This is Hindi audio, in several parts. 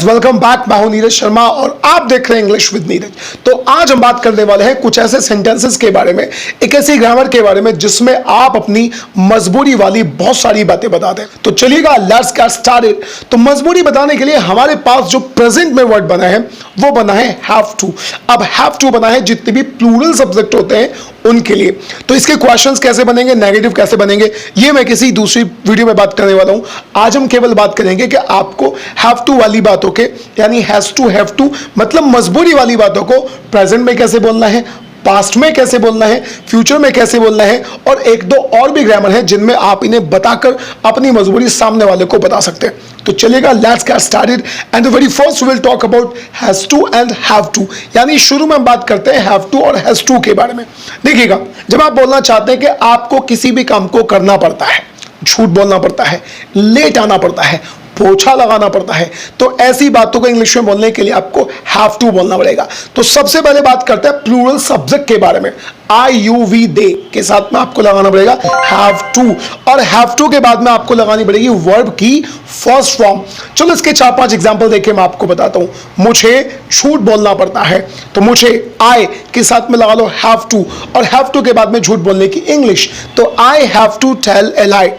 Guys, welcome back. मैं हूं नीरज शर्मा और आप देख रहे हैं इंग्लिश विद नीरज। तो आज हम बात करने वाले हैं कुछ ऐसे सेंटेंसेस के बारे में, एक ऐसी ग्रामर के बारे में जिसमें आप अपनी मजबूरी वाली बहुत सारी बातें बता दें। तो चलिएगा, लेट्स गेट स्टार्टेड। तो मजबूरी बताने के लिए हमारे पास जो प्रेजेंट में वर्ड बना है वो बना है हैव टू। अब हैव टू बना है जितने भी प्लूरल सब्जेक्ट होते हैं उनके लिए। तो इसके क्वेश्चंस कैसे बनेंगे, नेगेटिव कैसे बनेंगे, ये मैं किसी दूसरी वीडियो में बात करने वाला हूं। आज हम केवल बात करेंगे कि आपको हैव टू वाली बातों के, यानी हैज टू, हैव टू मतलब मजबूरी वाली बातों को प्रेजेंट में कैसे बोलना है, पास्ट में कैसे बोलना है, फ्यूचर में कैसे बोलना है, और एक दो और भी ग्रामर है जिनमें आप इन्हें बताकर अपनी मजबूरी सामने वाले को बता सकते हैं। तो चलिएगा, let's get started and the very first we will talk about has to and have to. यानी शुरू में हम बात करते हैं हैव टू और हैज टू के बारे में। देखिएगा, जब आप बोलना चाहते हैं कि आपको किसी भी काम को करना पड़ता है, झूठ बोलना पड़ता है, लेट आना पड़ता है, पोछा लगाना पड़ता है, तो ऐसी बातों को इंग्लिश में बोलने के लिए आपको हैव टू बोलना पड़ेगा। तो सबसे पहले बात करते हैं प्लूरल सब्जेक्ट के बारे में। आई यू वी दे के साथ में आपको लगाना पड़ेगा हैव टू, और हैव टू के बाद में आपको लगानी पड़ेगी वर्ब की फर्स्ट फॉर्म। चलो इसके 4-5 एग्जांपल देके मैं आपको बताता हूं। मुझे झूठ बोलना पड़ता है, तो मुझे आई के साथ में लगा लो हैव टू, और हैव टू के बाद में झूठ बोलने की इंग्लिश, तो I have to tell a lie.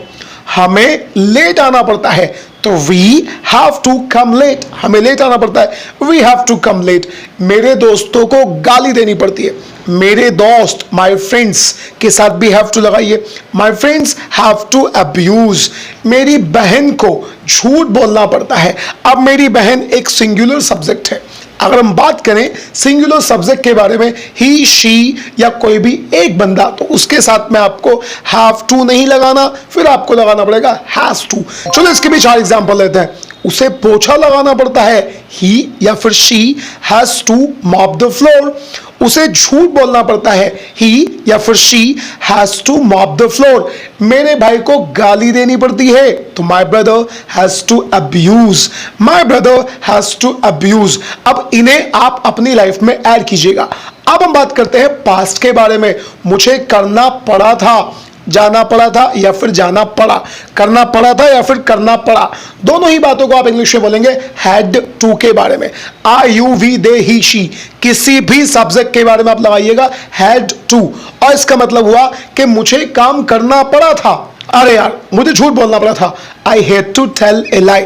हमें लेट आना पड़ता है, तो we have to come late, हमें लेट आना पड़ता है, we have to come late. मेरे दोस्तों को गाली देनी पड़ती है, मेरे दोस्त, माई फ्रेंड्स के साथ भी हैव टू लगाइए, my friends have to abuse. मेरी बहन को झूठ बोलना पड़ता है। अब मेरी बहन एक सिंगुलर सब्जेक्ट है। अगर हम बात करें सिंगुलर सब्जेक्ट के बारे में, ही, शी या कोई भी एक बंदा, तो उसके साथ में आपको हैव टू नहीं लगाना, फिर आपको लगाना पड़ेगा हैज टू। चलो इसके भी 4 एग्जांपल लेते हैं। उसे पोछा लगाना पड़ता है, ही या फिर she has to mop the floor. उसे झूठ बोलना पड़ता है, ही या फिर she has to mop the floor. मेरे भाई को गाली देनी पड़ती है, तो my brother has to abuse, my brother has to abuse. अब इन्हें आप अपनी लाइफ में ऐड कीजिएगा। अब हम बात करते हैं पास्ट के बारे में। मुझे करना पड़ा था, जाना पड़ा था या फिर जाना पड़ा, करना पड़ा था या फिर करना पड़ा, दोनों ही बातों को आप इंग्लिश में बोलेंगे हैड टू के बारे में। I you we they he she, किसी भी सब्जेक्ट के बारे में आप लगाइएगा हैड टू, और इसका मतलब हुआ कि मुझे काम करना पड़ा था। अरे यार, मुझे झूठ बोलना पड़ा था, I had to tell a lie.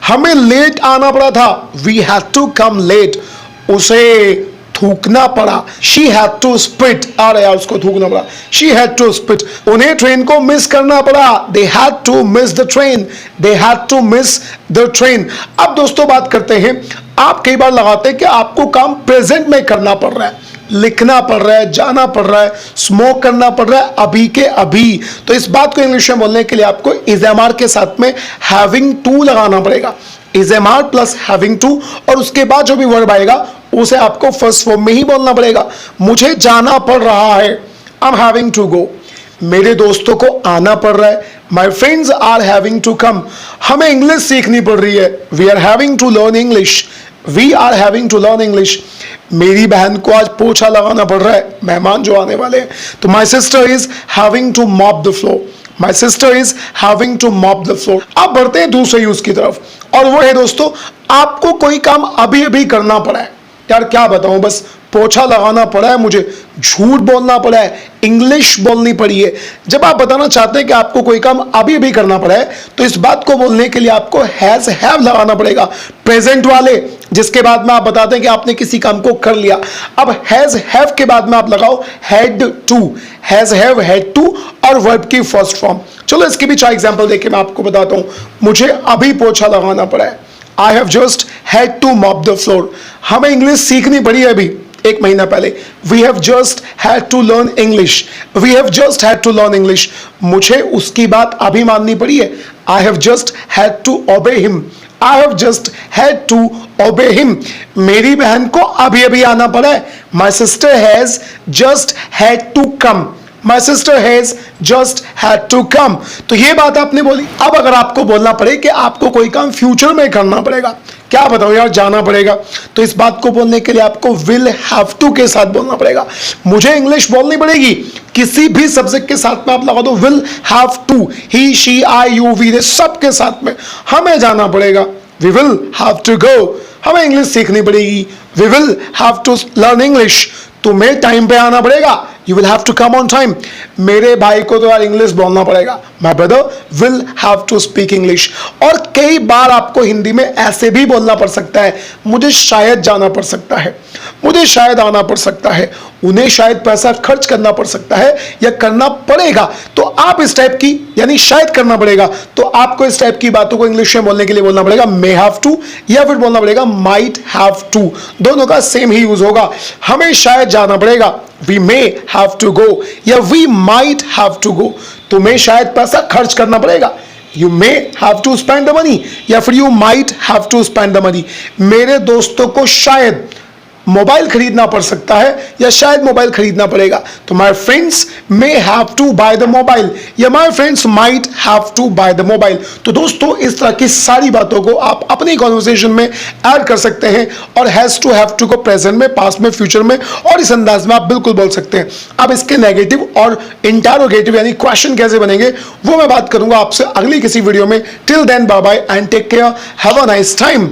हमें लेट आना पड़ा था, we had to come late. उसे थूकना पड़ा, शी हैड टू स्पिट। अरे यार, उसको थूकना पड़ा, शी हैड टू स्पिट। उन्हें ट्रेन को मिस करना पड़ा, they had to miss the train, they had to miss the train. अब दोस्तों बात करते हैं, आप कई बार लगाते हैं कि आपको काम प्रेजेंट में करना पड़ रहा है, लिखना पड़ रहा है, जाना पड़ रहा है, स्मोक करना पड़ रहा है अभी के अभी। तो इस बात को इंग्लिश में बोलने के लिए आपको इज़-एम-आर के साथ में हैविंग टू लगाना पड़ेगा, इज़-एम-आर प्लस हैविंग टू, और उसके बाद जो भी वर्ब आएगा उसे आपको फर्स्ट फॉर्म में ही बोलना पड़ेगा। मुझे जाना पड़ रहा है, I am having to go. मेरे दोस्तों को आना पड़ रहा है, my friends are having to come. हमें इंग्लिश सीखनी पड़ रही है, we are having to learn English, we are having to learn English. मेरी बहन को आज पोछा लगाना पड़ रहा है, मेहमान जो आने वाले हैं, तो my sister is having to mop the floor, my sister is having to mop the floor. अब बढ़ते हैं दूसरे यूज की तरफ, और वो है दोस्तों, आपको कोई काम अभी अभी करना पड़ा है। यार क्या बताऊं, बस पोछा लगाना पड़ा है, मुझे झूठ बोलना पड़ा है, इंग्लिश बोलनी पड़ी है। जब आप बताना चाहते हैं कि आपको कोई काम अभी अभी करना पड़ा है, तो इस बात को बोलने के लिए आपको हैज हैव लगाना पड़ेगा, प्रेजेंट वाले, जिसके बाद में आप बताते हैं कि आपने किसी काम को कर लिया। अब हैज हैव के बाद में आप लगाओ had to, has have had to, और वर्ब की फर्स्ट फॉर्म। चलो इसके भी 4 एग्जांपल देके मैं आपको बताता हूं। मुझे अभी पोछा लगाना पड़ा है, I have just had to mop the floor. हमें इंग्लिश सीखनी पड़ी है अभी 1 महीना पहले, we have just had to learn English, we have just had to learn English. मुझे उसकी बात अभी माननी पड़ी है, I have just had to obey him, I have just had to obey him. मेरी बहन को अभी अभी आना पड़ा है, my sister has just had to come, my sister has just had to come. तो ये बात आपने बोली। अब अगर आपको बोलना पड़े कि आपको कोई काम फ्यूचर में करना पड़ेगा, क्या बताओ यार, जाना पड़ेगा, तो इस बात को बोलने के लिए आपको विल हैव टू के साथ बोलना पड़ेगा। मुझे इंग्लिश बोलनी पड़ेगी, किसी भी सब्जेक्ट के साथ में आप लगा दो will have to, he, she, I, you, we, they, सब के साथ में हमें जाना पड़ेगा, we will have to go, हमें इंग्लिश सीखनी पड़ेगी। We will have to learn English, तुम्हें टाइम पे आना पड़ेगा। You will have to come on time, मेरे भाई को तो यार इंग्लिश बोलना पड़ेगा। My brother will have to speak English. और कई बार आपको हिंदी में ऐसे भी बोलना पड़ सकता है, मुझे शायद जाना पड़ सकता है, मुझे शायद आना पड़ सकता है, उन्हें शायद पैसा खर्च करना पड़ सकता है या करना पड़ेगा। तो आप इस टाइप की, यानी शायद करना पड़ेगा, तो आपको इस टाइप की बातों को इंग्लिश में बोलने के लिए बोलना पड़ेगा मे हैव टू, या फिर बोलना पड़ेगा माइट हैव टू। दोनों का सेम ही यूज होगा। हमें शायद जाना पड़ेगा, we may have to go, या we might have to go, तुम्हें शायद पैसा खर्च करना पड़ेगा। You may have to spend the money, या फिर you might have to spend the money. मेरे दोस्तों को शायद मोबाइल खरीदना पड़ सकता है, या शायद मोबाइल खरीदना पड़ेगा। तो my friends may have to buy the mobile, या my friends might have to buy the mobile. तो दोस्तों इस तरह की सारी बातों को आप अपनी कॉन्वर्सेशन में ऐड कर सकते हैं, और हैज टू हैव टू को प्रेजेंट में, पास्ट में, फ्यूचर में, और इस अंदाज में आप बिल्कुल बोल सकते हैं। अब इसके नेगेटिव और इंटरोगेटिव यानी क्वेश्चन कैसे बनेंगे वो मैं बात करूंगा आपसे अगली किसी वीडियो में। Till then bye bye and take care, have a nice time.